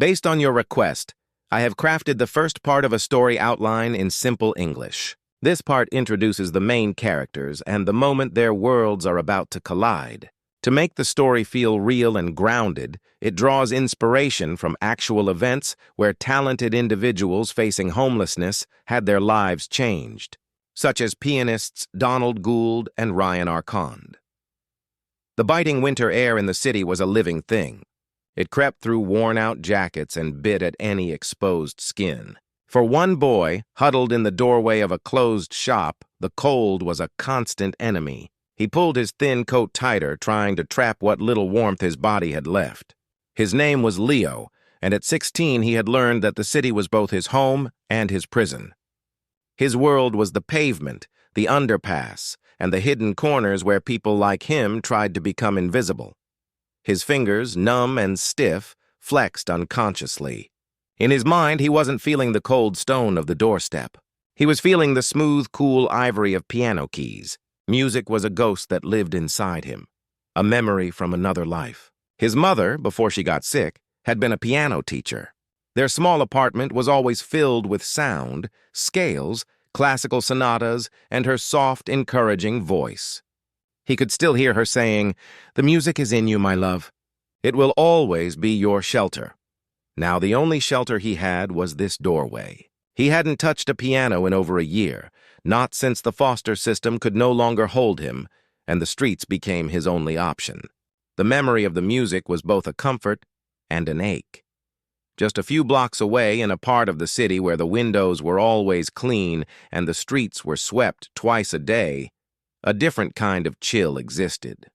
Based on your request, I have crafted the first part of a story outline in simple English. This part introduces the main characters and the moment their worlds are about to collide. To make the story feel real and grounded, it draws inspiration from actual events where talented individuals facing homelessness had their lives changed, such as pianists Donald Gould and Ryan Arcand. The biting winter air in the city was a living thing. It crept through worn-out jackets and bit at any exposed skin. For one boy, huddled in the doorway of a closed shop, the cold was a constant enemy. He pulled his thin coat tighter, trying to trap what little warmth his body had left. His name was Leo, and at 16 he had learned that the city was both his home and his prison. His world was the pavement, the underpass, and the hidden corners where people like him tried to become invisible. His fingers, numb and stiff, flexed unconsciously. In his mind, he wasn't feeling the cold stone of the doorstep. He was feeling the smooth, cool ivory of piano keys. Music was a ghost that lived inside him, a memory from another life. His mother, before she got sick, had been a piano teacher. Their small apartment was always filled with sound, scales, classical sonatas, and her soft, encouraging voice. He could still hear her saying, "The music is in you, my love. It will always be your shelter." Now the only shelter he had was this doorway. He hadn't touched a piano in over a year, not since the foster system could no longer hold him, and the streets became his only option. The memory of the music was both a comfort and an ache. Just a few blocks away, in a part of the city where the windows were always clean and the streets were swept twice a day, a different kind of chill existed.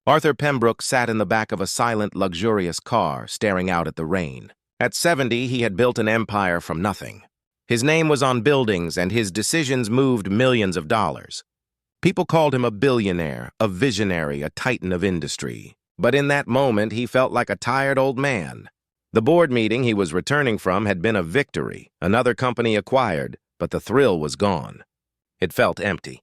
Arthur Pembroke sat in the back of a silent, luxurious car, staring out at the rain. At 70, he had built an empire from nothing. His name was on buildings, and his decisions moved millions of dollars. People called him a billionaire, a visionary, a titan of industry. But in that moment, he felt like a tired old man. The board meeting he was returning from had been a victory, another company acquired, but the thrill was gone. It felt empty.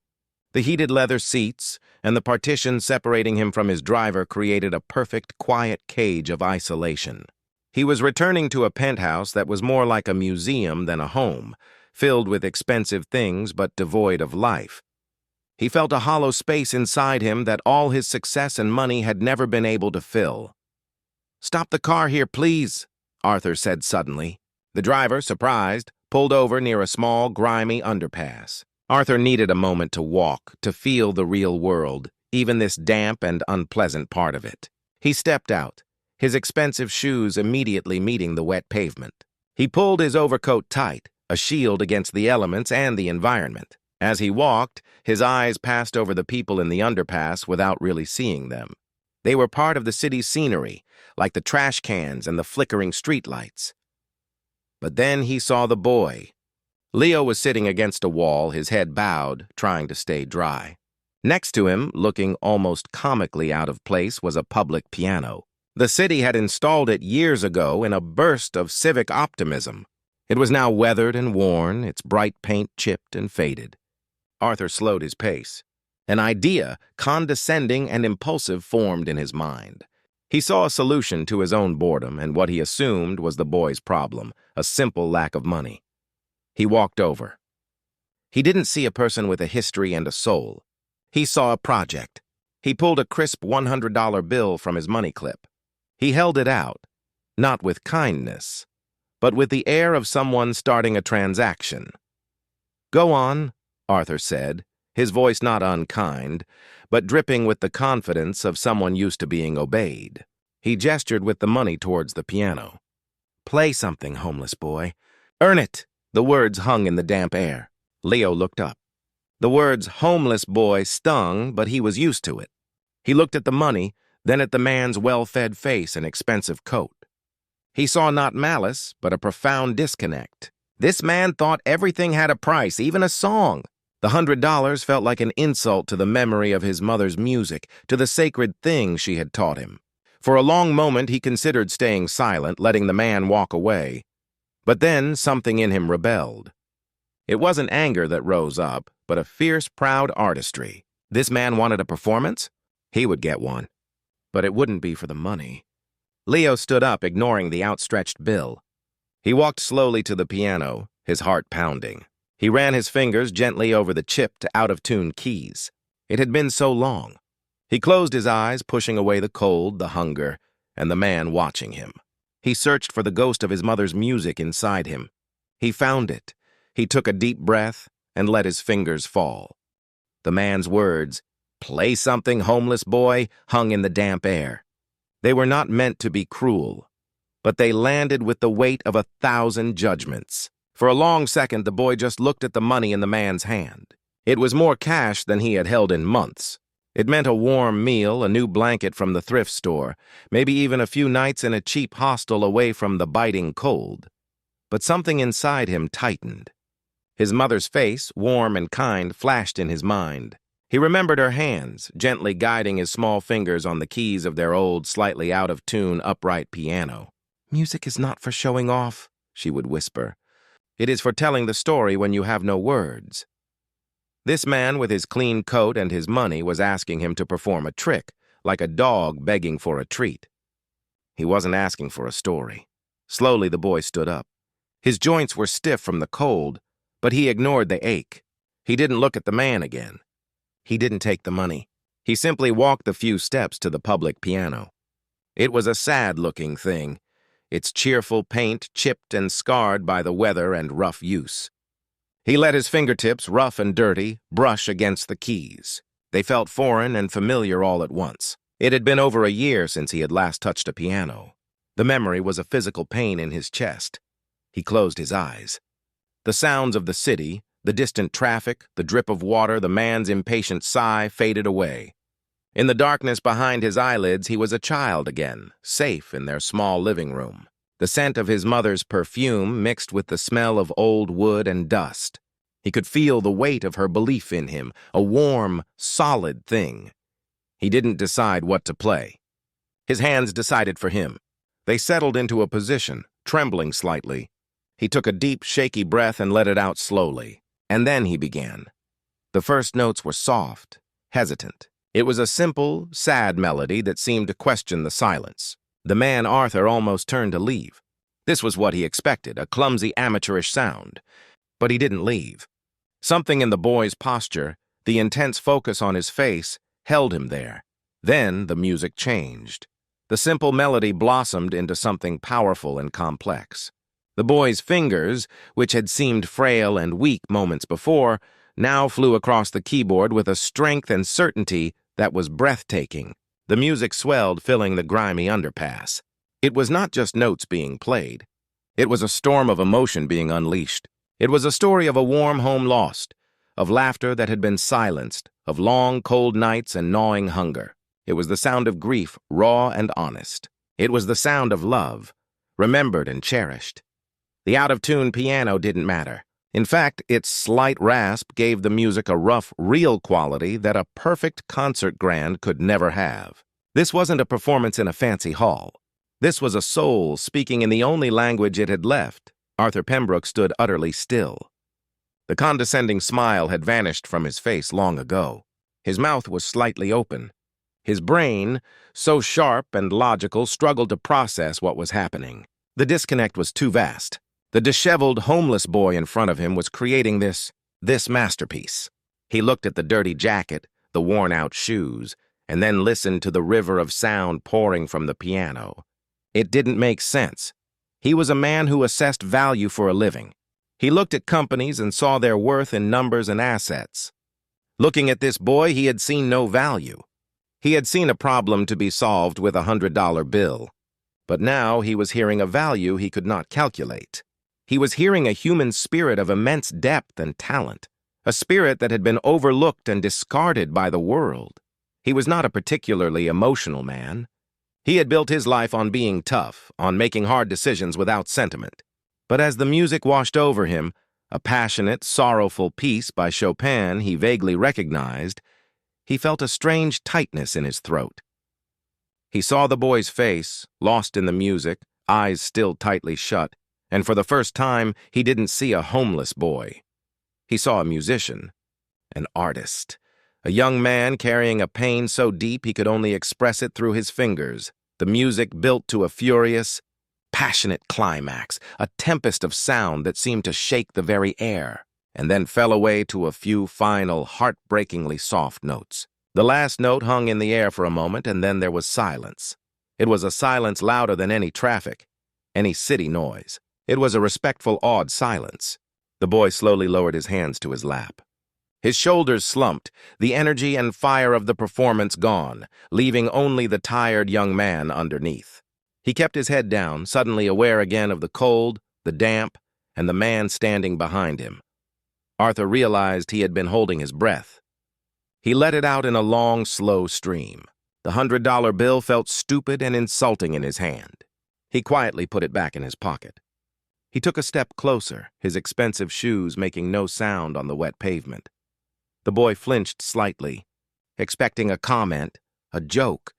The heated leather seats and the partition separating him from his driver created a perfect, quiet cage of isolation. He was returning to a penthouse that was more like a museum than a home, filled with expensive things but devoid of life. He felt a hollow space inside him that all his success and money had never been able to fill. "Stop the car here, please," Arthur said suddenly. The driver, surprised, pulled over near a small, grimy underpass. Arthur needed a moment to walk, to feel the real world, even this damp and unpleasant part of it. He stepped out, his expensive shoes immediately meeting the wet pavement. He pulled his overcoat tight, a shield against the elements and the environment. As he walked, his eyes passed over the people in the underpass without really seeing them. They were part of the city's scenery, like the trash cans and the flickering streetlights. But then he saw the boy. Leo was sitting against a wall, his head bowed, trying to stay dry. Next to him, looking almost comically out of place, was a public piano. The city had installed it years ago in a burst of civic optimism. It was now weathered and worn, its bright paint chipped and faded. Arthur slowed his pace. An idea, condescending and impulsive, formed in his mind. He saw a solution to his own boredom and what he assumed was the boy's problem, a simple lack of money. He walked over. He didn't see a person with a history and a soul. He saw a project. He pulled a crisp $100 bill from his money clip. He held it out, not with kindness, but with the air of someone starting a transaction. "Go on," Arthur said, his voice not unkind, but dripping with the confidence of someone used to being obeyed. He gestured with the money towards the piano. "Play something, homeless boy. Earn it." The words hung in the damp air. Leo looked up. The words homeless boy stung, but he was used to it. He looked at the money, then at the man's well-fed face and expensive coat. He saw not malice, but a profound disconnect. This man thought everything had a price, even a song. The $100 felt like an insult to the memory of his mother's music, to the sacred things she had taught him. For a long moment he considered staying silent, letting the man walk away. But then something in him rebelled. It wasn't anger that rose up, but a fierce, proud artistry. This man wanted a performance? He would get one. But it wouldn't be for the money. Leo stood up, ignoring the outstretched bill. He walked slowly to the piano, his heart pounding. He ran his fingers gently over the chipped, out-of-tune keys. It had been so long. He closed his eyes, pushing away the cold, the hunger, and the man watching him. He searched for the ghost of his mother's music inside him. He found it. He took a deep breath and let his fingers fall. The man's words, "Play something, homeless boy," hung in the damp air. They were not meant to be cruel, but they landed with the weight of 1,000 judgments. For a long second, the boy just looked at the money in the man's hand. It was more cash than he had held in months. It meant a warm meal, a new blanket from the thrift store, maybe even a few nights in a cheap hostel away from the biting cold. But something inside him tightened. His mother's face, warm and kind, flashed in his mind. He remembered her hands, gently guiding his small fingers on the keys of their old, slightly out-of-tune, upright piano. "Music is not for showing off," she would whisper. "It is for telling the story when you have no words." This man with his clean coat and his money was asking him to perform a trick, like a dog begging for a treat. He wasn't asking for a story. Slowly, the boy stood up. His joints were stiff from the cold, but he ignored the ache. He didn't look at the man again. He didn't take the money. He simply walked the few steps to the public piano. It was a sad-looking thing, its cheerful paint chipped and scarred by the weather and rough use. He let his fingertips, rough and dirty, brush against the keys. They felt foreign and familiar all at once. It had been over a year since he had last touched a piano. The memory was a physical pain in his chest. He closed his eyes. The sounds of the city, the distant traffic, the drip of water, the man's impatient sigh faded away. In the darkness behind his eyelids, he was a child again, safe in their small living room. The scent of his mother's perfume mixed with the smell of old wood and dust. He could feel the weight of her belief in him, a warm, solid thing. He didn't decide what to play. His hands decided for him. They settled into a position, trembling slightly. He took a deep, shaky breath and let it out slowly. And then he began. The first notes were soft, hesitant. It was a simple, sad melody that seemed to question the silence. The man Arthur almost turned to leave. This was what he expected, a clumsy, amateurish sound. But he didn't leave. Something in the boy's posture, the intense focus on his face, held him there. Then the music changed. The simple melody blossomed into something powerful and complex. The boy's fingers, which had seemed frail and weak moments before, now flew across the keyboard with a strength and certainty that was breathtaking. The music swelled, filling the grimy underpass. It was not just notes being played. It was a storm of emotion being unleashed. It was a story of a warm home lost, of laughter that had been silenced, of long, cold nights and gnawing hunger. It was the sound of grief, raw and honest. It was the sound of love, remembered and cherished. The out-of-tune piano didn't matter. In fact, its slight rasp gave the music a rough, real quality that a perfect concert grand could never have. This wasn't a performance in a fancy hall. This was a soul speaking in the only language it had left. Arthur Pembroke stood utterly still. The condescending smile had vanished from his face long ago. His mouth was slightly open. His brain, so sharp and logical, struggled to process what was happening. The disconnect was too vast. The disheveled, homeless boy in front of him was creating this masterpiece. He looked at the dirty jacket, the worn-out shoes, and then listened to the river of sound pouring from the piano. It didn't make sense. He was a man who assessed value for a living. He looked at companies and saw their worth in numbers and assets. Looking at this boy, he had seen no value. He had seen a problem to be solved with a $100 bill. But now he was hearing a value he could not calculate. He was hearing a human spirit of immense depth and talent, a spirit that had been overlooked and discarded by the world. He was not a particularly emotional man. He had built his life on being tough, on making hard decisions without sentiment. But as the music washed over him, a passionate, sorrowful piece by Chopin he vaguely recognized, he felt a strange tightness in his throat. He saw the boy's face, lost in the music, eyes still tightly shut, and for the first time, he didn't see a homeless boy. He saw a musician, an artist, a young man carrying a pain so deep he could only express it through his fingers. The music built to a furious, passionate climax, a tempest of sound that seemed to shake the very air, and then fell away to a few final, heartbreakingly soft notes. The last note hung in the air for a moment, and then there was silence. It was a silence louder than any traffic, any city noise. It was a respectful, awed silence. The boy slowly lowered his hands to his lap. His shoulders slumped, the energy and fire of the performance gone, leaving only the tired young man underneath. He kept his head down, suddenly aware again of the cold, the damp, and the man standing behind him. Arthur realized he had been holding his breath. He let it out in a long, slow stream. The $100 bill felt stupid and insulting in his hand. He quietly put it back in his pocket. He took a step closer, his expensive shoes making no sound on the wet pavement. The boy flinched slightly, expecting a comment, a joke,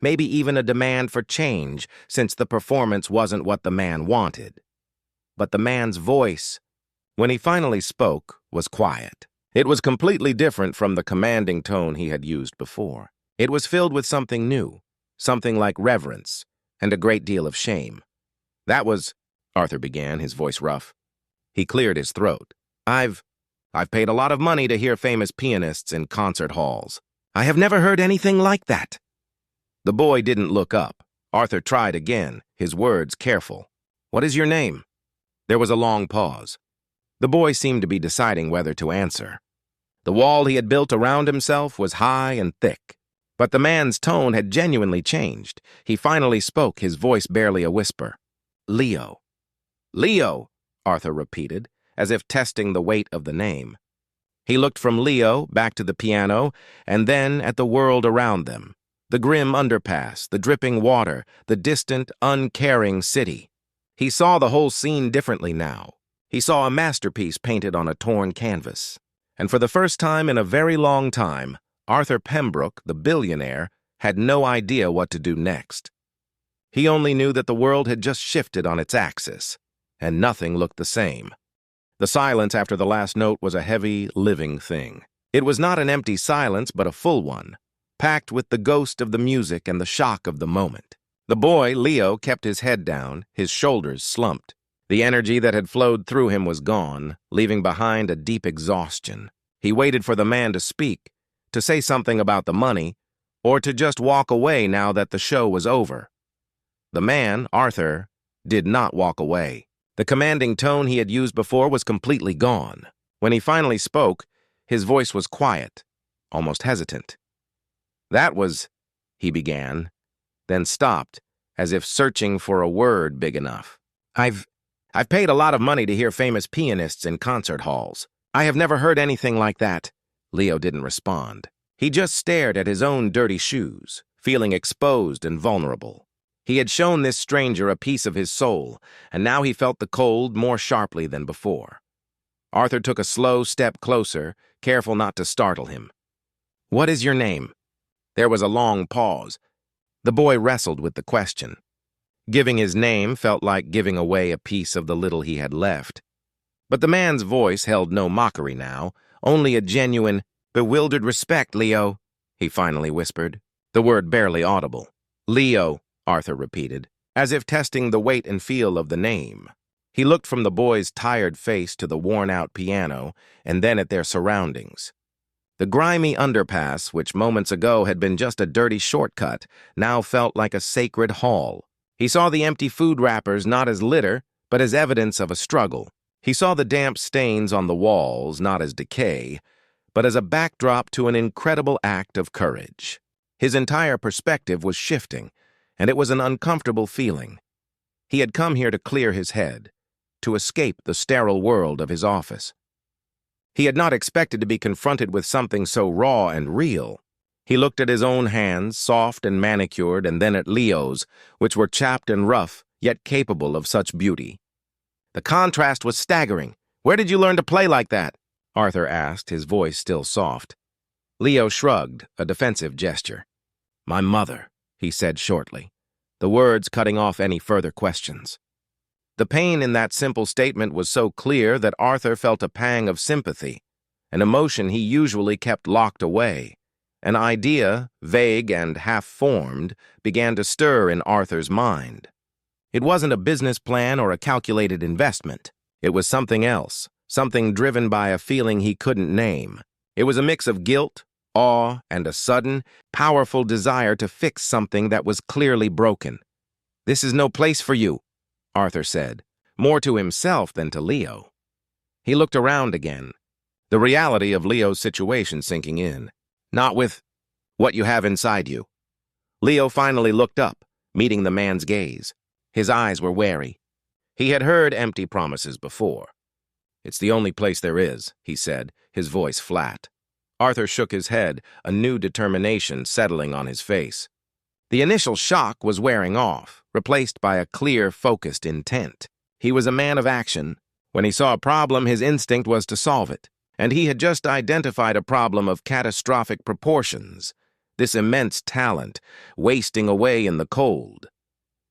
maybe even a demand for change, since the performance wasn't what the man wanted. But the man's voice, when he finally spoke, was quiet. It was completely different from the commanding tone he had used before. It was filled with something new, something like reverence, and a great deal of shame. "That was," Arthur began, his voice rough. He cleared his throat. I've paid a lot of money to hear famous pianists in concert halls. I have never heard anything like that." The boy didn't look up. Arthur tried again, his words careful. "What is your name?" There was a long pause. The boy seemed to be deciding whether to answer. The wall he had built around himself was high and thick. But the man's tone had genuinely changed. He finally spoke, his voice barely a whisper. "Leo." "Leo," Arthur repeated, as if testing the weight of the name. He looked from Leo back to the piano, and then at the world around them. The grim underpass, the dripping water, the distant, uncaring city. He saw the whole scene differently now. He saw a masterpiece painted on a torn canvas. And for the first time in a very long time, Arthur Pembroke, the billionaire, had no idea what to do next. He only knew that the world had just shifted on its axis, and nothing looked the same. The silence after the last note was a heavy, living thing. It was not an empty silence, but a full one, packed with the ghost of the music and the shock of the moment. The boy, Leo, kept his head down, his shoulders slumped. The energy that had flowed through him was gone, leaving behind a deep exhaustion. He waited for the man to speak, to say something about the money, or to just walk away now that the show was over. The man, Arthur, did not walk away. The commanding tone he had used before was completely gone. When he finally spoke, his voice was quiet, almost hesitant. "That was," he began, then stopped, as if searching for a word big enough. I've paid a lot of money to hear famous pianists in concert halls. I have never heard anything like that." Leo didn't respond. He just stared at his own dirty shoes, feeling exposed and vulnerable. He had shown this stranger a piece of his soul, and now he felt the cold more sharply than before. Arthur took a slow step closer, careful not to startle him. "What is your name?" There was a long pause. The boy wrestled with the question. Giving his name felt like giving away a piece of the little he had left. But the man's voice held no mockery now, only a genuine, bewildered respect. "Leo," he finally whispered, the word barely audible. "Leo," Arthur repeated, as if testing the weight and feel of the name. He looked from the boy's tired face to the worn-out piano, and then at their surroundings. The grimy underpass, which moments ago had been just a dirty shortcut, now felt like a sacred hall. He saw the empty food wrappers not as litter, but as evidence of a struggle. He saw the damp stains on the walls not as decay, but as a backdrop to an incredible act of courage. His entire perspective was shifting, and it was an uncomfortable feeling. He had come here to clear his head, to escape the sterile world of his office. He had not expected to be confronted with something so raw and real. He looked at his own hands, soft and manicured, and then at Leo's, which were chapped and rough, yet capable of such beauty. The contrast was staggering. "Where did you learn to play like that?" Arthur asked, his voice still soft. Leo shrugged, a defensive gesture. "My mother," he said shortly, the words cutting off any further questions. The pain in that simple statement was so clear that Arthur felt a pang of sympathy, an emotion he usually kept locked away, An idea, vague and half-formed, began to stir in Arthur's mind. It wasn't a business plan or a calculated investment. It was something else, something driven by a feeling he couldn't name. It was a mix of guilt, awe, and a sudden, powerful desire to fix something that was clearly broken. "This is no place for you," Arthur said, more to himself than to Leo. He looked around again, the reality of Leo's situation sinking in. "Not with what you have inside you." Leo finally looked up, meeting the man's gaze. His eyes were wary. He had heard empty promises before. "It's the only place there is," he said, his voice flat. Arthur shook his head, a new determination settling on his face. The initial shock was wearing off, replaced by a clear, focused intent. He was a man of action. When he saw a problem, his instinct was to solve it. And he had just identified a problem of catastrophic proportions. This immense talent, wasting away in the cold.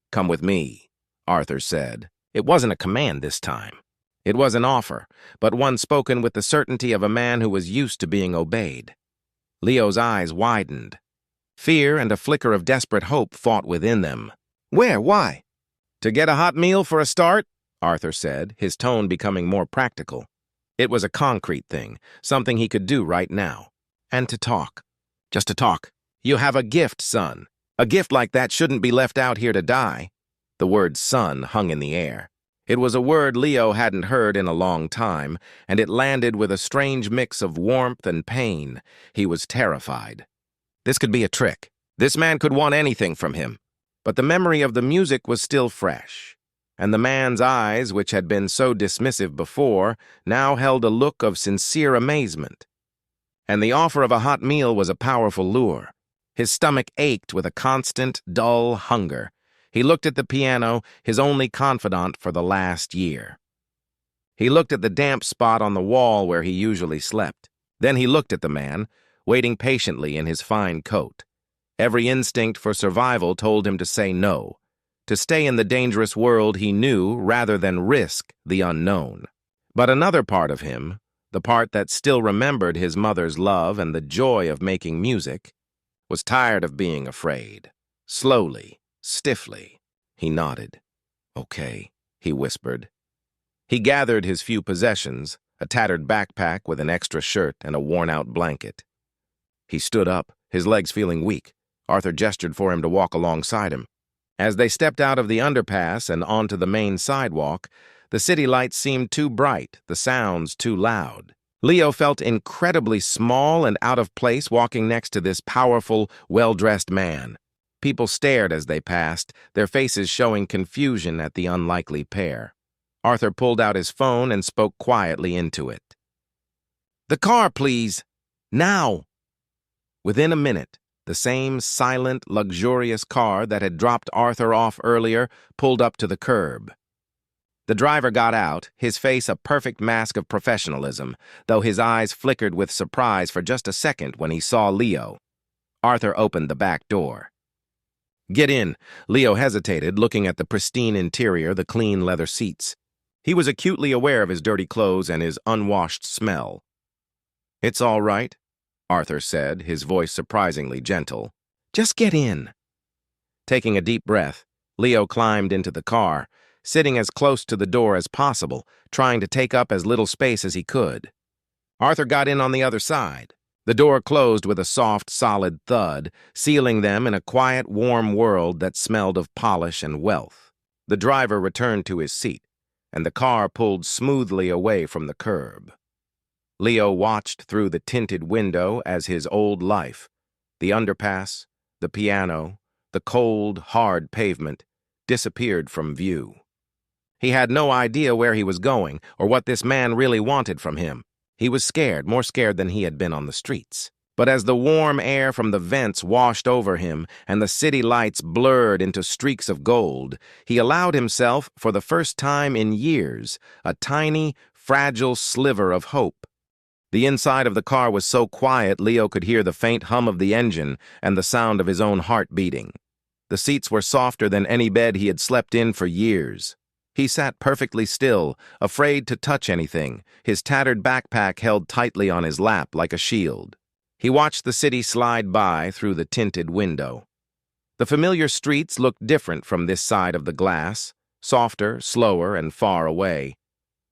"Come with me," Arthur said. It wasn't a command this time. It was an offer, but one spoken with the certainty of a man who was used to being obeyed. Leo's eyes widened. Fear and a flicker of desperate hope fought within them. "Where? Why?" "To get a hot meal for a start," Arthur said, his tone becoming more practical. It was a concrete thing, something he could do right now. "And to talk. Just to talk. You have a gift, son. A gift like that shouldn't be left out here to die." The word son hung in the air. It was a word Leo hadn't heard in a long time, and it landed with a strange mix of warmth and pain. He was terrified. This could be a trick. This man could want anything from him. But the memory of the music was still fresh, and the man's eyes, which had been so dismissive before, now held a look of sincere amazement. And the offer of a hot meal was a powerful lure. His stomach ached with a constant, dull hunger. He looked at the piano, his only confidant for the last year. He looked at the damp spot on the wall where he usually slept. Then he looked at the man, waiting patiently in his fine coat. Every instinct for survival told him to say no, to stay in the dangerous world he knew rather than risk the unknown. But another part of him, the part that still remembered his mother's love and the joy of making music, was tired of being afraid. Slowly, stiffly, he nodded. "Okay," he whispered. He gathered his few possessions, a tattered backpack with an extra shirt and a worn-out blanket. He stood up, his legs feeling weak. Arthur gestured for him to walk alongside him. As they stepped out of the underpass and onto the main sidewalk, the city lights seemed too bright, the sounds too loud. Leo felt incredibly small and out of place walking next to this powerful, well-dressed man. People stared as they passed, their faces showing confusion at the unlikely pair. Arthur pulled out his phone and spoke quietly into it. "The car, please! Now!" Within a minute, the same silent, luxurious car that had dropped Arthur off earlier pulled up to the curb. The driver got out, his face a perfect mask of professionalism, though his eyes flickered with surprise for just a second when he saw Leo. Arthur opened the back door. "Get in." Leo hesitated, looking at the pristine interior, the clean leather seats. He was acutely aware of his dirty clothes and his unwashed smell. "It's all right," Arthur said, his voice surprisingly gentle. "Just get in." Taking a deep breath, Leo climbed into the car, sitting as close to the door as possible, trying to take up as little space as he could. Arthur got in on the other side. The door closed with a soft, solid thud, sealing them in a quiet, warm world that smelled of polish and wealth. The driver returned to his seat, and the car pulled smoothly away from the curb. Leo watched through the tinted window as his old life, the underpass, the piano, the cold, hard pavement, disappeared from view. He had no idea where he was going or what this man really wanted from him. He was scared, more scared than he had been on the streets. But as the warm air from the vents washed over him and the city lights blurred into streaks of gold, he allowed himself, for the first time in years, a tiny, fragile sliver of hope. The inside of the car was so quiet Leo could hear the faint hum of the engine and the sound of his own heart beating. The seats were softer than any bed he had slept in for years. He sat perfectly still, afraid to touch anything, his tattered backpack held tightly on his lap like a shield. He watched the city slide by through the tinted window. The familiar streets looked different from this side of the glass, softer, slower, and far away.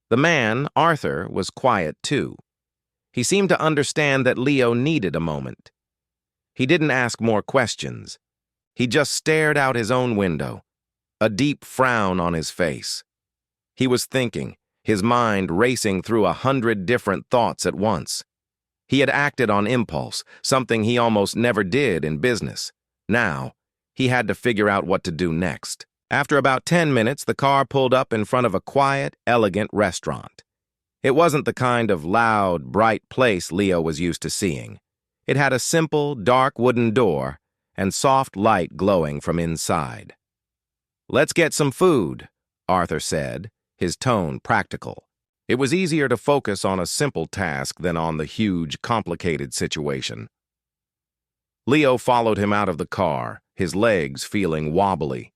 The man, Arthur, was quiet too. He seemed to understand that Leo needed a moment. He didn't ask more questions. He just stared out his own window, a deep frown on his face. He was thinking, his mind racing through 100 different thoughts at once. He had acted on impulse, something he almost never did in business. Now, he had to figure out what to do next. After about 10 minutes, the car pulled up in front of a quiet, elegant restaurant. It wasn't the kind of loud, bright place Leo was used to seeing. It had a simple, dark wooden door and soft light glowing from inside. "Let's get some food," Arthur said, his tone practical. It was easier to focus on a simple task than on the huge, complicated situation. Leo followed him out of the car, his legs feeling wobbly.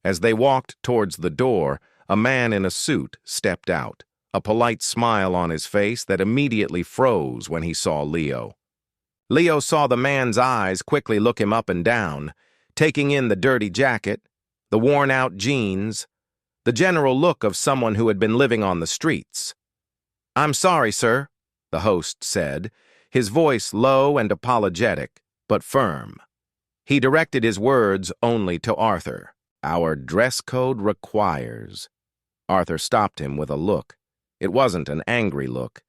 As they walked towards the door, a man in a suit stepped out, a polite smile on his face that immediately froze when he saw Leo. Leo saw the man's eyes quickly look him up and down, taking in the dirty jacket, the worn-out jeans, the general look of someone who had been living on the streets. "I'm sorry, sir," the host said, his voice low and apologetic, but firm. He directed his words only to Arthur. "Our dress code requires." Arthur stopped him with a look. It wasn't an angry look.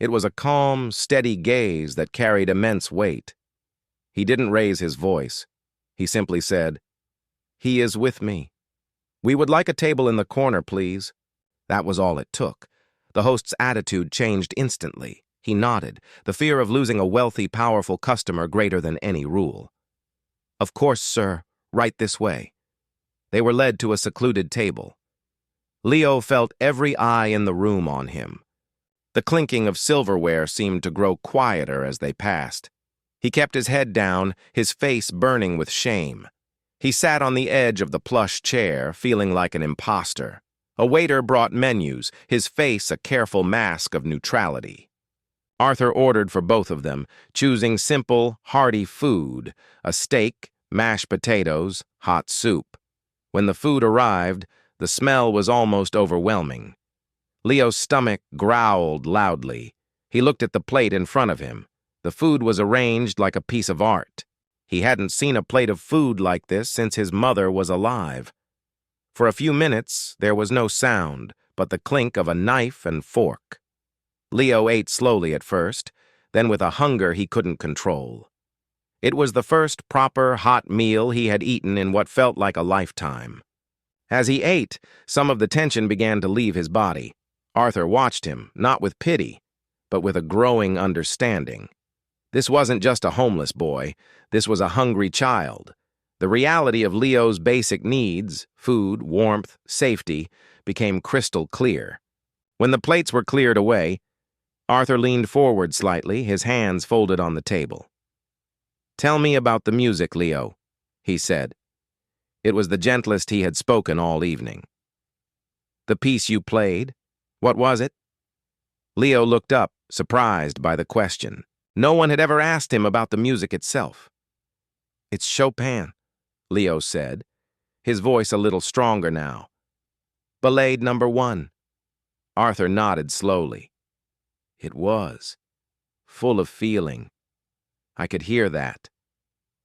It was a calm, steady gaze that carried immense weight. He didn't raise his voice. He simply said, "He is with me. We would like a table in the corner, please." That was all it took. The host's attitude changed instantly. He nodded, the fear of losing a wealthy, powerful customer greater than any rule. "Of course, sir. Right this way." They were led to a secluded table. Leo felt every eye in the room on him. The clinking of silverware seemed to grow quieter as they passed. He kept his head down, his face burning with shame. He sat on the edge of the plush chair, feeling like an imposter. A waiter brought menus, his face a careful mask of neutrality. Arthur ordered for both of them, choosing simple, hearty food, a steak, mashed potatoes, hot soup. When the food arrived, the smell was almost overwhelming. Leo's stomach growled loudly. He looked at the plate in front of him. The food was arranged like a piece of art. He hadn't seen a plate of food like this since his mother was alive. For a few minutes, there was no sound but the clink of a knife and fork. Leo ate slowly at first, then with a hunger he couldn't control. It was the first proper hot meal he had eaten in what felt like a lifetime. As he ate, some of the tension began to leave his body. Arthur watched him, not with pity, but with a growing understanding. This wasn't just a homeless boy. This was a hungry child. The reality of Leo's basic needs, food, warmth, safety, became crystal clear. When the plates were cleared away, Arthur leaned forward slightly, his hands folded on the table. "Tell me about the music, Leo," he said. It was the gentlest he had spoken all evening. "The piece you played? What was it?" Leo looked up, surprised by the question. No one had ever asked him about the music itself. "It's Chopin," Leo said, his voice a little stronger now. "Ballade number 1. Arthur nodded slowly. It was. Full of feeling. I could hear that.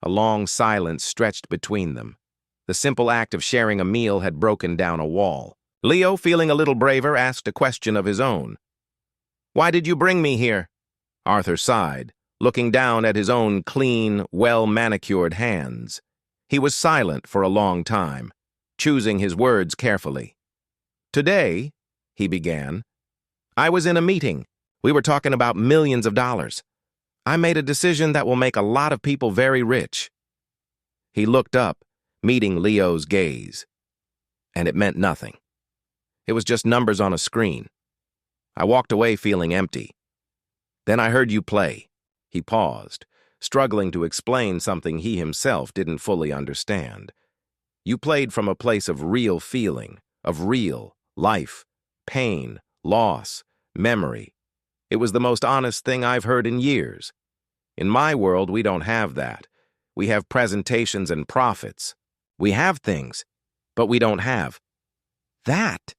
A long silence stretched between them. The simple act of sharing a meal had broken down a wall. Leo, feeling a little braver, asked a question of his own. "Why did you bring me here?" Arthur sighed, looking down at his own clean, well-manicured hands. He was silent for a long time, choosing his words carefully. "Today," he began, "I was in a meeting. We were talking about millions of dollars. I made a decision that will make a lot of people very rich." He looked up, meeting Leo's gaze. And it meant nothing. It was just numbers on a screen. I walked away feeling empty. Then I heard you play. He paused, struggling to explain something he himself didn't fully understand. You played from a place of real feeling, of real life, pain, loss, memory. It was the most honest thing I've heard in years. In my world, we don't have that. We have presentations and profits. We have things, but we don't have that.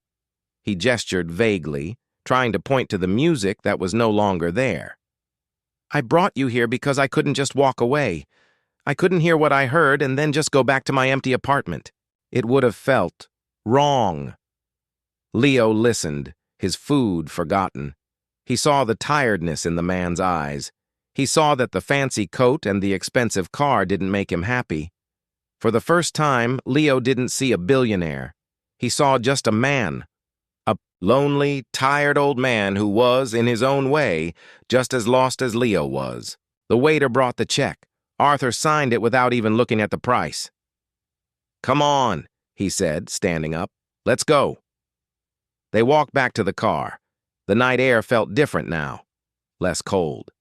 He gestured vaguely, trying to point to the music that was no longer there. I brought you here because I couldn't just walk away. I couldn't hear what I heard and then just go back to my empty apartment. It would have felt wrong. Leo listened, his food forgotten. He saw the tiredness in the man's eyes. He saw that the fancy coat and the expensive car didn't make him happy. For the first time, Leo didn't see a billionaire. He saw just a man. A lonely, tired old man who was, in his own way, just as lost as Leo was. The waiter brought the check. Arthur signed it without even looking at the price. "Come on," he said, standing up. "Let's go." They walked back to the car. The night air felt different now, less cold.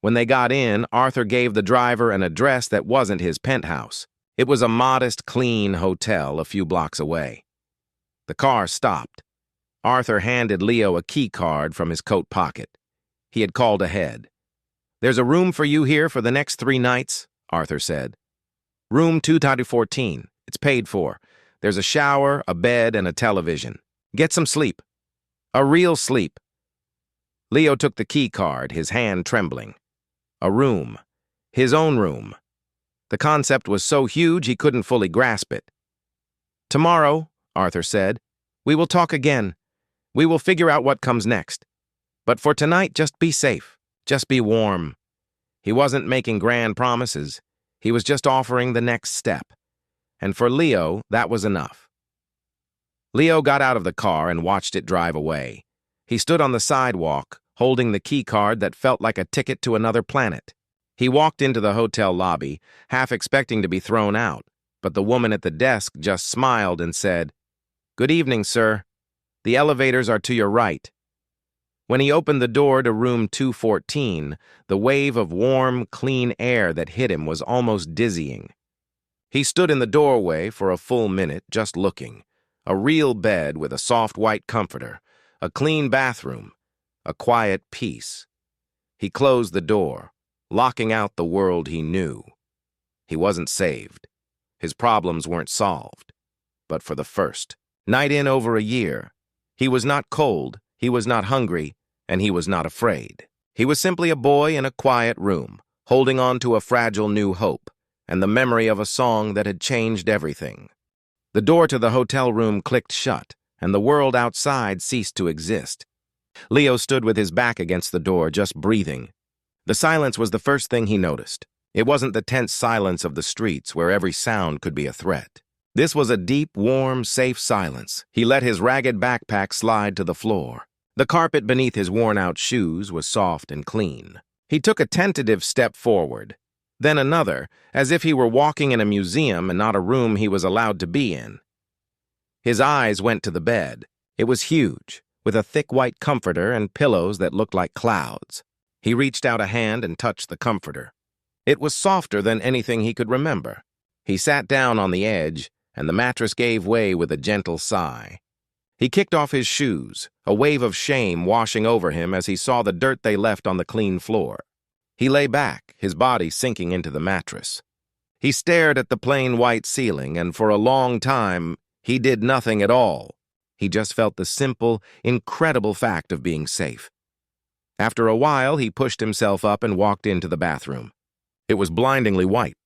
When they got in, Arthur gave the driver an address that wasn't his penthouse. It was a modest, clean hotel a few blocks away. The car stopped. Arthur handed Leo a key card from his coat pocket. He had called ahead. "There's a room for you here for the next 3 nights," Arthur said. "Room 214. It's paid for. There's a shower, a bed, and a television. Get some sleep. A real sleep." Leo took the key card, his hand trembling. A room. His own room. The concept was so huge he couldn't fully grasp it. "Tomorrow," Arthur said, "we will talk again. We will figure out what comes next. But for tonight, just be safe. Just be warm." He wasn't making grand promises. He was just offering the next step. And for Leo, that was enough. Leo got out of the car and watched it drive away. He stood on the sidewalk, holding the key card that felt like a ticket to another planet. He walked into the hotel lobby, half expecting to be thrown out, but the woman at the desk just smiled and said, "Good evening, sir. The elevators are to your right." When he opened the door to room 214, the wave of warm, clean air that hit him was almost dizzying. He stood in the doorway for a full minute, just looking. A real bed with a soft white comforter, a clean bathroom, a quiet peace. He closed the door, locking out the world he knew. He wasn't saved. His problems weren't solved. But for the first night in over a year, he was not cold, he was not hungry, and he was not afraid. He was simply a boy in a quiet room, holding on to a fragile new hope, and the memory of a song that had changed everything. The door to the hotel room clicked shut, and the world outside ceased to exist. Leo stood with his back against the door, just breathing. The silence was the first thing he noticed. It wasn't the tense silence of the streets where every sound could be a threat. This was a deep, warm, safe silence. He let his ragged backpack slide to the floor. The carpet beneath his worn-out shoes was soft and clean. He took a tentative step forward, then another, as if he were walking in a museum and not a room he was allowed to be in. His eyes went to the bed. It was huge, with a thick white comforter and pillows that looked like clouds. He reached out a hand and touched the comforter. It was softer than anything he could remember. He sat down on the edge, and the mattress gave way with a gentle sigh. He kicked off his shoes, a wave of shame washing over him as he saw the dirt they left on the clean floor. He lay back, his body sinking into the mattress. He stared at the plain white ceiling, and for a long time, he did nothing at all. He just felt the simple, incredible fact of being safe. After a while, he pushed himself up and walked into the bathroom. It was blindingly white.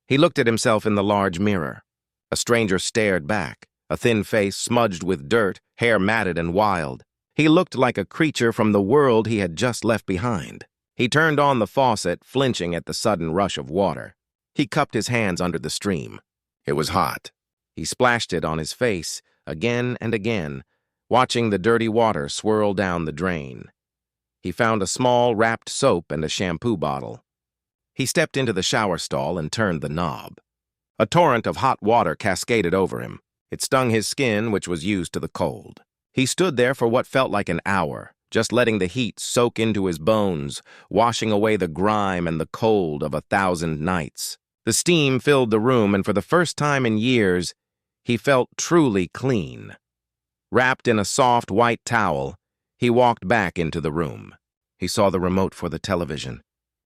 He looked at himself in the large mirror. A stranger stared back, a thin face smudged with dirt, hair matted and wild. He looked like a creature from the world he had just left behind. He turned on the faucet, flinching at the sudden rush of water. He cupped his hands under the stream. It was hot. He splashed it on his face, again and again, watching the dirty water swirl down the drain. He found a small wrapped soap and a shampoo bottle. He stepped into the shower stall and turned the knob. A torrent of hot water cascaded over him. It stung his skin, which was used to the cold. He stood there for what felt like an hour, just letting the heat soak into his bones, washing away the grime and the cold of 1,000 nights. The steam filled the room, and for the first time in years, he felt truly clean. Wrapped in a soft white towel, he walked back into the room. He saw the remote for the television.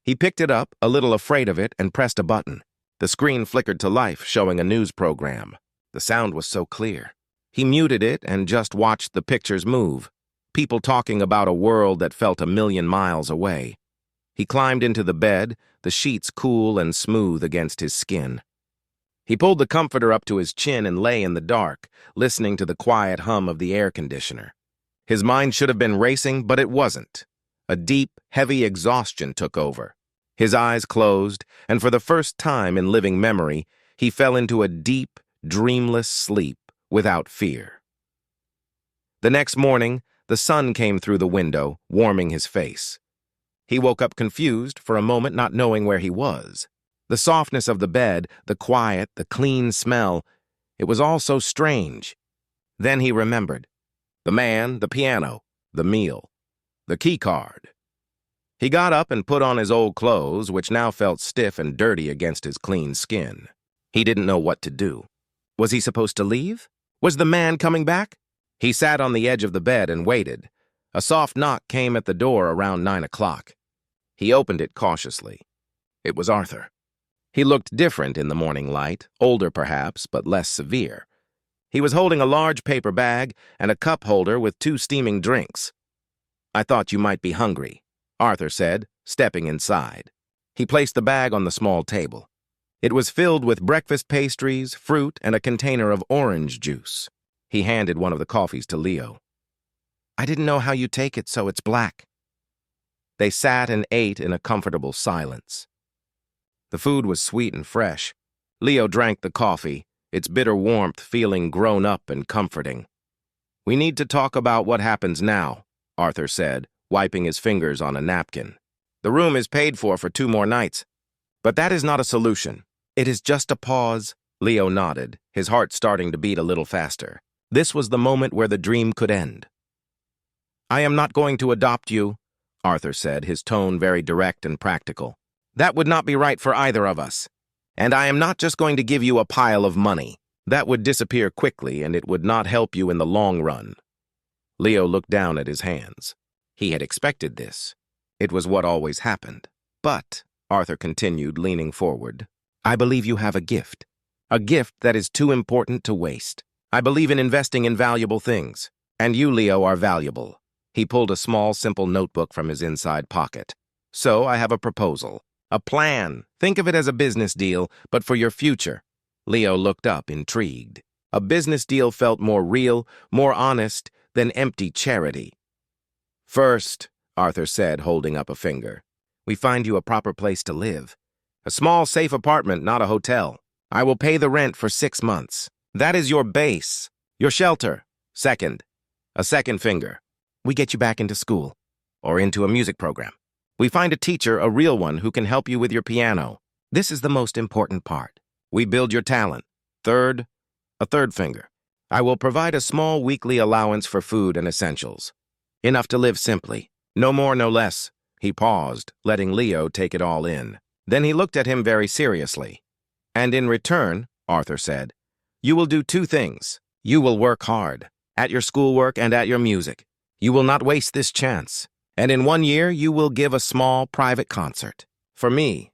He picked it up, a little afraid of it, and pressed a button. The screen flickered to life, showing a news program. The sound was so clear. He muted it and just watched the pictures move. People talking about a world that felt 1,000,000 miles away. He climbed into the bed, the sheets cool and smooth against his skin. He pulled the comforter up to his chin and lay in the dark, listening to the quiet hum of the air conditioner. His mind should have been racing, but it wasn't. A deep, heavy exhaustion took over. His eyes closed, and for the first time in living memory, he fell into a deep, dreamless sleep without fear. The next morning, the sun came through the window, warming his face. He woke up confused, for a moment not knowing where he was. The softness of the bed, the quiet, the clean smell, it was all so strange. Then he remembered. The man, the piano, the meal, the key card. He got up and put on his old clothes, which now felt stiff and dirty against his clean skin. He didn't know what to do. Was he supposed to leave? Was the man coming back? He sat on the edge of the bed and waited. A soft knock came at the door around 9 o'clock. He opened it cautiously. It was Arthur. He looked different in the morning light, older perhaps, but less severe. He was holding a large paper bag and a cup holder with 2 steaming drinks. "I thought you might be hungry," Arthur said, stepping inside. He placed the bag on the small table. It was filled with breakfast pastries, fruit, and a container of orange juice. He handed one of the coffees to Leo. "I didn't know how you take it, so it's black." They sat and ate in a comfortable silence. The food was sweet and fresh. Leo drank the coffee, its bitter warmth feeling grown up and comforting. "We need to talk about what happens now," Arthur said, wiping his fingers on a napkin. "The room is paid for 2 more nights. But that is not a solution. It is just a pause." Leo nodded, his heart starting to beat a little faster. This was the moment where the dream could end. "I am not going to adopt you," Arthur said, his tone very direct and practical. "That would not be right for either of us. And I am not just going to give you a pile of money. That would disappear quickly, and it would not help you in the long run." Leo looked down at his hands. He had expected this. It was what always happened. "But," Arthur continued, leaning forward, "I believe you have a gift that is too important to waste. I believe in investing in valuable things, and you, Leo, are valuable." He pulled a small, simple notebook from his inside pocket. "So I have a proposal. A plan. Think of it as a business deal, but for your future." Leo looked up, intrigued. A business deal felt more real, more honest than empty charity. "First," Arthur said, holding up a finger, "we find you a proper place to live. A small, safe apartment, not a hotel. I will pay the rent for 6 months. That is your base, your shelter. Second, a second finger. We get you back into school, or into a music program. We find a teacher, a real one, who can help you with your piano. This is the most important part. We build your talent. Third, a third finger. I will provide a small weekly allowance for food and essentials. Enough to live simply. No more, no less." He paused, letting Leo take it all in. Then he looked at him very seriously. "And in return," Arthur said, "you will do 2 things. You will work hard, at your schoolwork and at your music. You will not waste this chance. And in 1 year, you will give a small private concert. For me,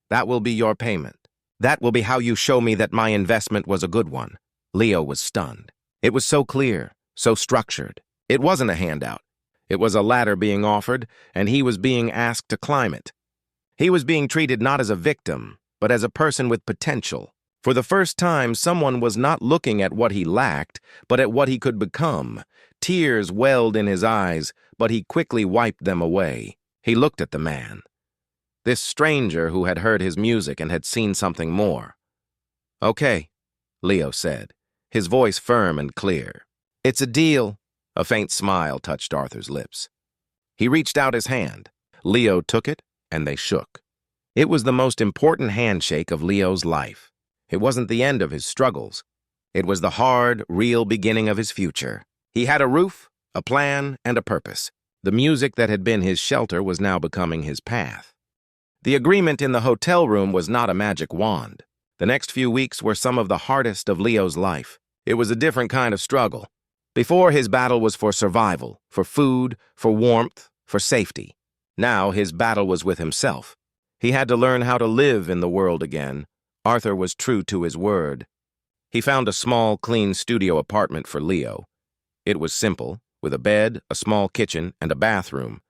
that will be your payment. That will be how you show me that my investment was a good one." Leo was stunned. It was so clear, so structured. It wasn't a handout. It was a ladder being offered, and he was being asked to climb it. He was being treated not as a victim, but as a person with potential. For the first time, someone was not looking at what he lacked, but at what he could become. Tears welled in his eyes, but he quickly wiped them away. He looked at the man. This stranger who had heard his music and had seen something more. "Okay," Leo said, his voice firm and clear. "It's a deal." A faint smile touched Arthur's lips. He reached out his hand. Leo took it, and they shook. It was the most important handshake of Leo's life. It wasn't the end of his struggles. It was the hard, real beginning of his future. He had a roof, a plan, and a purpose. The music that had been his shelter was now becoming his path. The agreement in the hotel room was not a magic wand. The next few weeks were some of the hardest of Leo's life. It was a different kind of struggle. Before, his battle was for survival, for food, for warmth, for safety. Now his battle was with himself. He had to learn how to live in the world again. Arthur was true to his word. He found a small, clean studio apartment for Leo. It was simple, with a bed, a small kitchen, and a bathroom.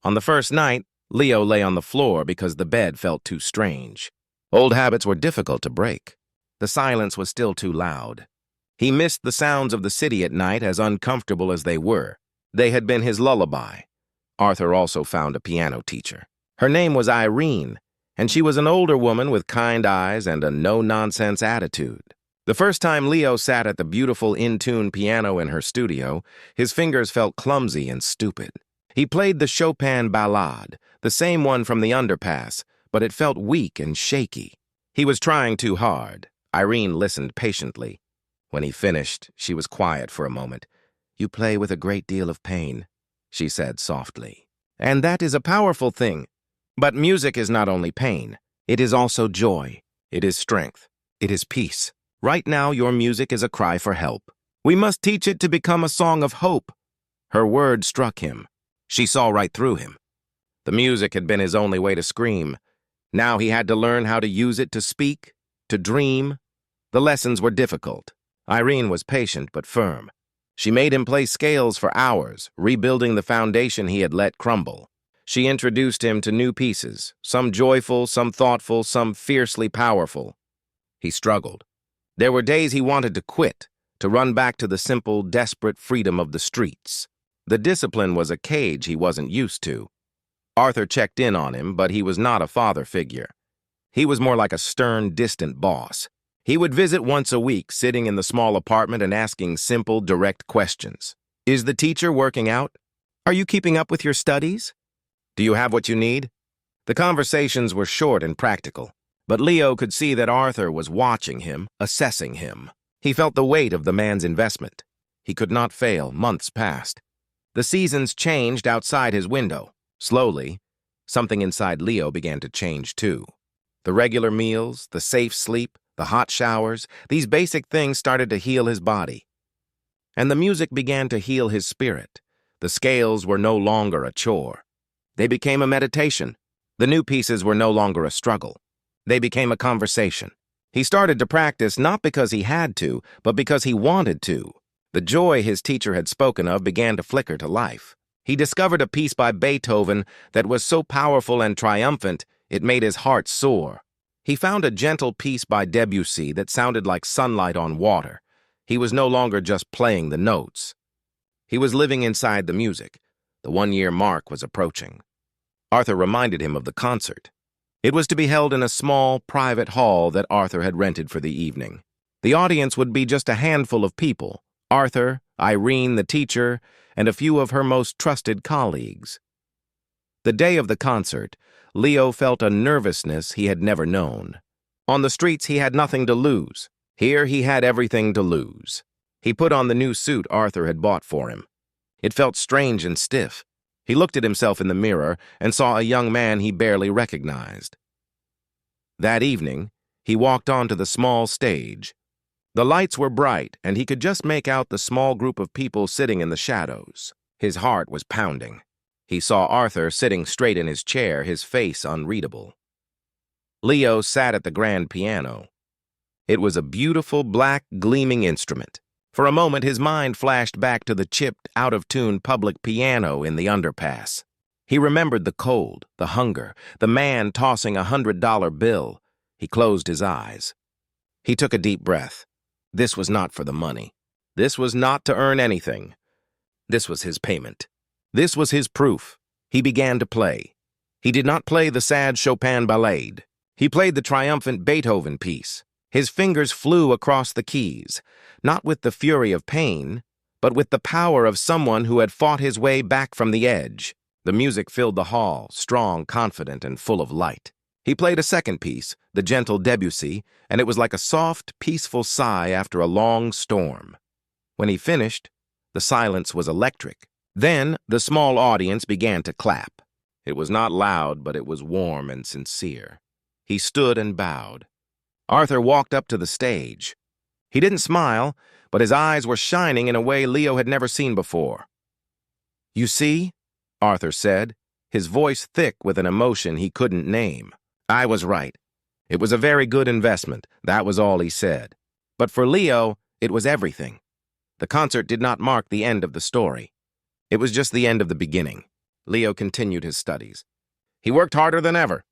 On the first night, Leo lay on the floor because the bed felt too strange. Old habits were difficult to break. The silence was still too loud. He missed the sounds of the city at night, as uncomfortable as they were. They had been his lullaby. Arthur also found a piano teacher. Her name was Irene, and she was an older woman with kind eyes and a no-nonsense attitude. The first time Leo sat at the beautiful in-tune piano in her studio, his fingers felt clumsy and stupid. He played the Chopin ballade, the same one from the underpass, but it felt weak and shaky. He was trying too hard. Irene listened patiently. When he finished, she was quiet for a moment. "You play with a great deal of pain," she said softly. "And that is a powerful thing. But music is not only pain. It is also joy. It is strength. It is peace. Right now, your music is a cry for help. We must teach it to become a song of hope." Her words struck him. She saw right through him. The music had been his only way to scream. Now he had to learn how to use it to speak, to dream. The lessons were difficult. Irene was patient but firm. She made him play scales for hours, rebuilding the foundation he had let crumble. She introduced him to new pieces, some joyful, some thoughtful, some fiercely powerful. He struggled. There were days he wanted to quit, to run back to the simple, desperate freedom of the streets. The discipline was a cage he wasn't used to. Arthur checked in on him, but he was not a father figure. He was more like a stern, distant boss. He would visit once a week, sitting in the small apartment and asking simple, direct questions. "Is the teacher working out? Are you keeping up with your studies? Do you have what you need?" The conversations were short and practical, but Leo could see that Arthur was watching him, assessing him. He felt the weight of the man's investment. He could not fail. Months passed. The seasons changed outside his window. Slowly, something inside Leo began to change too. The regular meals, the safe sleep, the hot showers, these basic things started to heal his body. And the music began to heal his spirit. The scales were no longer a chore. They became a meditation. The new pieces were no longer a struggle. They became a conversation. He started to practice not because he had to, but because he wanted to. The joy his teacher had spoken of began to flicker to life. He discovered a piece by Beethoven that was so powerful and triumphant, it made his heart soar. He found a gentle piece by Debussy that sounded like sunlight on water. He was no longer just playing the notes. He was living inside the music. The 1-year mark was approaching. Arthur reminded him of the concert. It was to be held in a small, private hall that Arthur had rented for the evening. The audience would be just a handful of people: Arthur, Irene, the teacher, and a few of her most trusted colleagues. The day of the concert, Leo felt a nervousness he had never known. On the streets, he had nothing to lose. Here, he had everything to lose. He put on the new suit Arthur had bought for him. It felt strange and stiff. He looked at himself in the mirror and saw a young man he barely recognized. That evening, he walked onto the small stage. The lights were bright, and he could just make out the small group of people sitting in the shadows. His heart was pounding. He saw Arthur sitting straight in his chair, his face unreadable. Leo sat at the grand piano. It was a beautiful, black, gleaming instrument. For a moment, his mind flashed back to the chipped, out-of-tune public piano in the underpass. He remembered the cold, the hunger, the man tossing $100 bill. He closed his eyes. He took a deep breath. This was not for the money. This was not to earn anything. This was his payment. This was his proof. He began to play. He did not play the sad Chopin ballade. He played the triumphant Beethoven piece. His fingers flew across the keys, not with the fury of pain, but with the power of someone who had fought his way back from the edge. The music filled the hall, strong, confident, and full of light. He played a second piece, the gentle Debussy, and it was like a soft, peaceful sigh after a long storm. When he finished, the silence was electric. Then the small audience began to clap. It was not loud, but it was warm and sincere. He stood and bowed. Arthur walked up to the stage. He didn't smile, but his eyes were shining in a way Leo had never seen before. "You see?" Arthur said. his voice thick with an emotion he couldn't name. I was right. It was a very good investment, that was all he said. But for Leo, it was everything. The concert did not mark the end of the story. It was just the end of the beginning. Leo continued his studies. He worked harder than ever.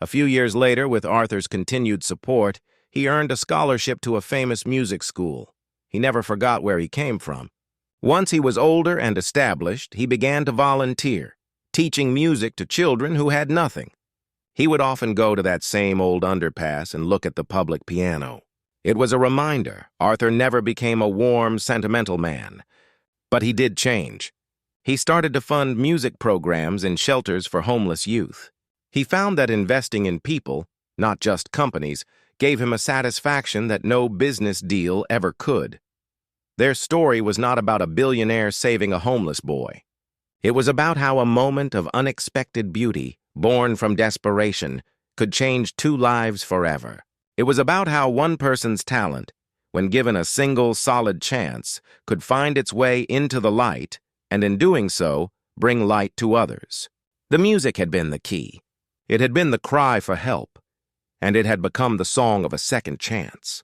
A few years later, with Arthur's continued support, he earned a scholarship to a famous music school. He never forgot where he came from. Once he was older and established, he began to volunteer, teaching music to children who had nothing. He would often go to that same old underpass and look at the public piano. It was a reminder Arthur never became a warm, sentimental man. But he did change. He started to fund music programs in shelters for homeless youth. He found that investing in people, not just companies, gave him a satisfaction that no business deal ever could. Their story was not about a billionaire saving a homeless boy. It was about how a moment of unexpected beauty, born from desperation, could change two lives forever. It was about how one person's talent, when given a single solid chance, could find its way into the light, and in doing so, bring light to others. The music had been the key. It had been the cry for help, and it had become the song of a second chance.